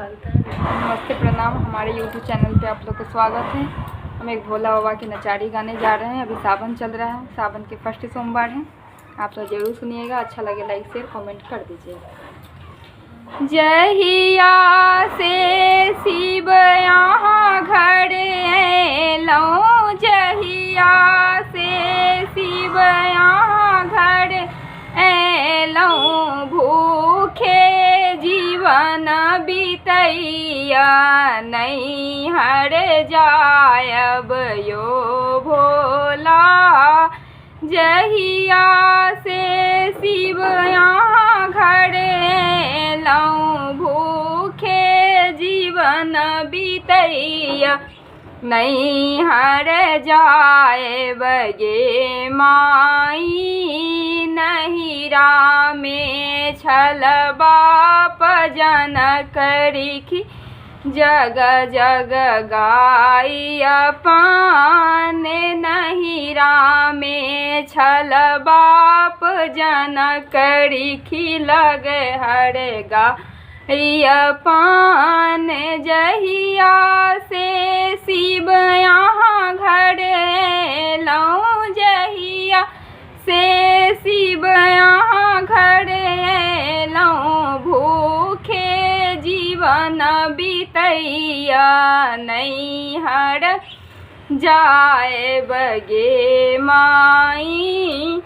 नमस्ते, प्रणाम। हमारे YouTube चैनल पे आप लोग का स्वागत है। हम एक भोला बाबा की नचारी गाने जा रहे हैं। अभी सावन चल रहा है, सावन के फर्स्ट सोमवार हैं। आप लोग जरूर सुनिएगा। अच्छा लगे लाइक शेयर कमेंट कर दीजिएगा। जहिया से शिव यहाँ घर एलौं, जहिया से शिव यहाँ घर एलौं, भूखे जीवन बीतैया नहीं हर जायब यो भोला। जहिया से शिव यहाँ घर एलौं, भूखे जीवन बीतैया नहीं हर जाए बगे माई। नहिरा में छल बाप जन करिखी, जग जग गाई अपन। नहिरा में छल बाप जन करिखी, लग हर गाई अपन। जहिया से शिव यहाँ घर एलौं, जहिया से शिव यहाँ घर एलौं, भूखे जीवन बीतैया नहीं हर जाए बगे माई।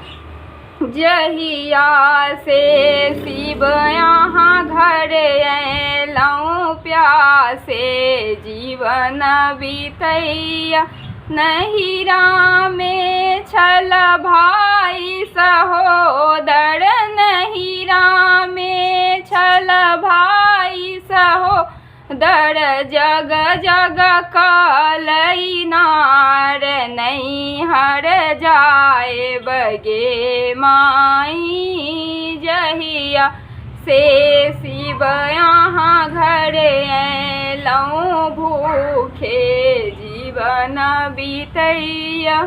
जहिया से शिव यहाँ घर एलौं, प्यासे जीवन बीतैया नहिरा में छल भाई सहोदर। नहिरा में छल भाई सहोदर, जग जग कालई नार नहीं हर जाए बगे माई। जहिया से शिव यहाँ घर एलौं, भूखे जीवन बीतैया